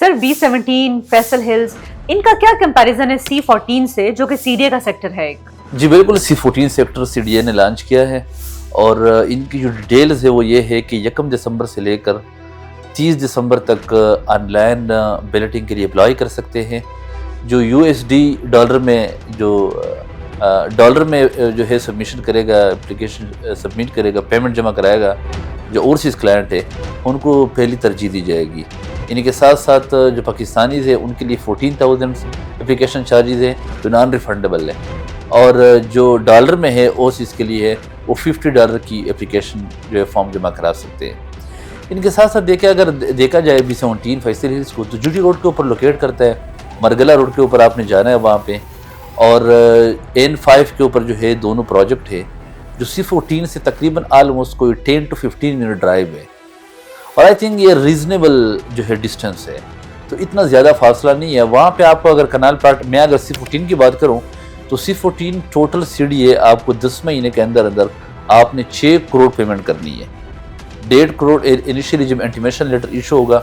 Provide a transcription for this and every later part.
سر B17 Faisal Hills ان کا کیا comparison ہے C14 سے جو کہ CDA کا سیکٹر ہے ایک؟ جی بالکل، C14 سیکٹر CDA نے لانچ کیا ہے اور ان کی جو ڈیٹیلز ہے وہ یہ ہے کہ 1 دسمبر سے لے کر 30 دسمبر تک آن لائن بیلٹنگ کے لیے اپلائی کر سکتے ہیں. جو USD ڈالر میں جو ہے سبمیشن کرے گا، اپلیکیشن سبمٹ کرے گا، پیمنٹ جمع کرائے گا، جو اوورسیز کلائنٹ ہے ان کو پہلی ترجیح دی جائے گی. ان کے ساتھ ساتھ جو پاکستانیز ہیں ان کے لیے 14,000 اپلیکیشن چارجز ہیں جو نان ریفنڈیبل ہے، اور جو ڈالر میں ہے اوورسیز کے لیے ہے وہ $50 کی اپلیکیشن جو ہے فارم جمع کرا سکتے ہیں. ان کے ساتھ ساتھ اگر دیکھا جائے B17 فیصل ہلز کو تو جوٹی روڈ کے اوپر لوکیٹ کرتا ہے، مرگلا روڈ کے اوپر آپ نے جانا ہے وہاں پہ، اور N5 کے اوپر جو ہے دونوں پروجیکٹ ہے جو C14 سے تقریباً آلموسٹ کوئی 10 to 15 منٹ ڈرائیو ہے، اور آئی تھنک یہ ریزنیبل جو ہے ڈسٹینس ہے، تو اتنا زیادہ فاصلہ نہیں ہے. وہاں پہ آپ کو اگر کنال پلاٹ میں اگر C14 کی بات کروں تو C14 ٹوٹل CDA آپ کو 10 مہینے کے اندر آپ نے 6 کروڑ پیمنٹ کرنی ہے. 1.5 کروڑ انیشیلی جب انٹیمیشن لیٹر ایشو ہوگا،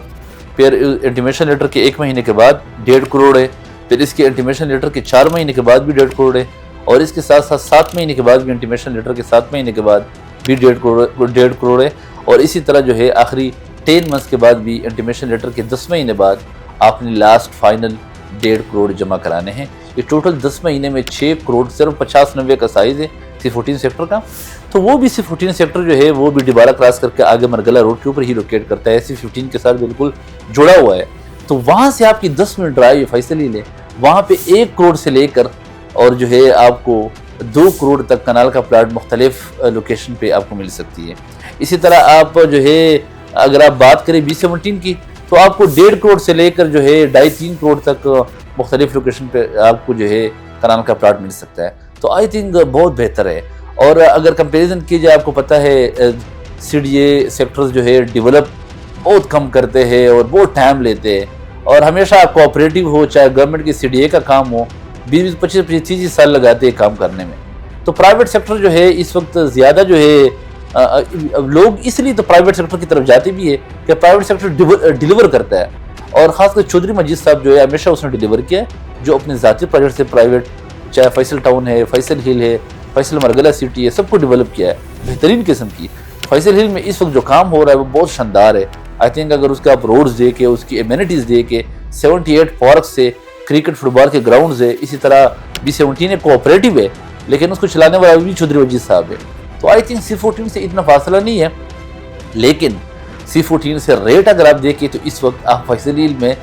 پھر انٹیمیشن لیٹر کے 1 مہینے کے بعد 1.5 کروڑ ہے، پھر اس کے انٹیمیشن لیٹر کے 4 مہینے کے بعد بھی 1.5 کروڑ ہے، اور اس کے ساتھ ساتھ 7 مہینے کے بعد بھی انٹیمیشن لیٹر کے 7 مہینے کے بعد بھی 1.5 کروڑ ہے، اور اسی طرح جو ہے آخری 10 منتھس کے بعد بھی انٹیمیشن لیٹر کے 10 مہینے بعد آپ نے لاسٹ فائنل 1.5 کروڑ جمع کرانے ہیں. یہ ٹوٹل 10 مہینے میں 6 کروڑ صرف 50-90 کا سائز ہے C14 سیکٹر کا. تو وہ بھی C14 سیکٹر جو ہے وہ بھی ڈبارہ کراس کر کے آگے مرگلا روڈ کے اوپر ہی لوکیٹ کرتا ہے، C15 کے ساتھ بالکل جڑا ہوا ہے. تو وہاں سے آپ کی 10 منٹ ڈرائیو فیصل ہل ہے، وہاں پہ 1 کروڑ سے لے کر اور جو ہے آپ کو 2 کروڑ تک کنال کا پلاٹ مختلف لوکیشن پہ آپ کو مل سکتی ہے. اسی طرح آپ جو ہے اگر آپ بات کریں B17 کی تو آپ کو 1.5 کروڑ سے لے کر جو ہے 2.5-3 کروڑ تک مختلف لوکیشن پہ آپ کو جو ہے کنال کا پلاٹ مل سکتا ہے. تو آئی تھنک بہت بہتر ہے. اور اگر کمپیریزن کی جائے، آپ کو پتہ ہے CDA سیکٹرز جو ہے ڈیولپ بہت کم کرتے ہیں اور بہت ٹائم لیتے ہیں، اور ہمیشہ کوآپریٹیو ہو چاہے گورنمنٹ کی CDA کا کام ہو 20-25-30 سال لگاتے ہیں کام کرنے میں. تو پرائیویٹ سیکٹر جو ہے اس وقت زیادہ جو ہے لوگ اس لیے تو پرائیویٹ سیکٹر کی طرف جاتے بھی ہے کہ پرائیویٹ سیکٹر ڈیلیور کرتا ہے، اور خاص کر چودھری مجید صاحب جو ہے ہمیشہ اس نے ڈیلیور کیا ہے، جو اپنے ذاتی پروجیکٹ سے پرائیویٹ چاہے فیصل ٹاؤن ہے، فیصل ہل ہے، فیصل مرگلا سٹی ہے، سب کو ڈیولپ کیا ہے بہترین قسم کی. فیصل ہل میں اس وقت جو کام ہو رہا ہے وہ بہت شاندار ہے. آئی تھنک اگر اس کے آپ روڈز دے کے، اس کی ایمینٹیز دے کے، 78 پارکس سے، کرکٹ فٹ بال کے گراؤنڈز ہے، اسی طرح B17 کوآپریٹیو ہے لیکن اس کو چلانے والا بھی چودھری مجید صاحب ہے. تو آئی تھنک C14 سے اتنا فاصلہ نہیں ہے، لیکن C14 سے ریٹ اگر آپ دیکھیں تو اس وقت آپ فیصل ہل میں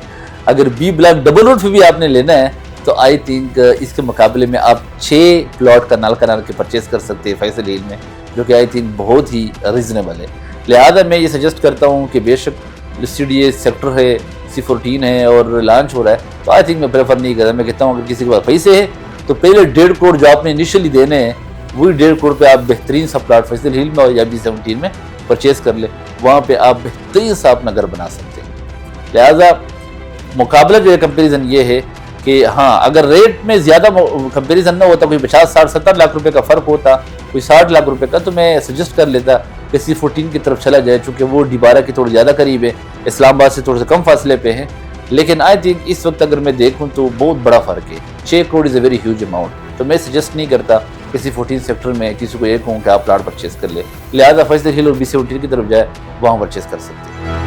اگر B بلاک ڈبل روڈ پہ بھی آپ نے لینا ہے تو آئی تھنک اس کے مقابلے میں آپ 6 پلاٹ کنال کے پرچیز کر سکتے ہیں فیصل ہل میں، جو کہ آئی تھنک بہت ہی ریزنیبل ہے. لہٰذا میں یہ سجیسٹ کرتا ہوں کہ بے شک جو CDA سیکٹر ہے C14 ہے اور لانچ ہو رہا ہے تو آئی تھنک میں پریفر نہیں کرتا. میں کہتا ہوں اگر کسی کے پاس پیسے ہے تو پہلے 1.5 کروڑ جو آپ نے انیشلی دینے ہیں وہی 1.5 کروڑ پہ آپ بہترین سا پلاٹ فیصل ہل میں یا B17 میں پرچیز کر لیں، وہاں پہ آپ بہترین سا اپنا گھر بنا سکتے ہیں. لہٰذا مقابلہ جو ہے کمپیریزن یہ ہے کہ ہاں اگر ریٹ میں زیادہ کمپیریزن نہ ہوتا، کوئی 50-60-70 لاکھ روپے کا فرق ہوتا، کوئی 60 لاکھ روپے کا، تو میں سجیسٹ کر لیتا کہ C14 کی طرف چلا جائے، چونکہ وہ ڈبارہ کی تھوڑا زیادہ قریب ہے، اسلام آباد سے تھوڑے سے کم فاصلے پہ ہیں. لیکن آئی تھنک اس وقت اگر میں دیکھوں تو بہت بڑا فرق ہے. 6 کروڑ از اے ویری ہیوج اماؤنٹ. تو میں سجیسٹ نہیں کرتا کہ C14 سیکٹر میں کسی کو ایک ہوں کہ آپ پلاٹ پرچیز کر لے. لہٰذا فیصل ہل اور B17 کی طرف جائے، وہاں پرچیز کر سکتے ہیں.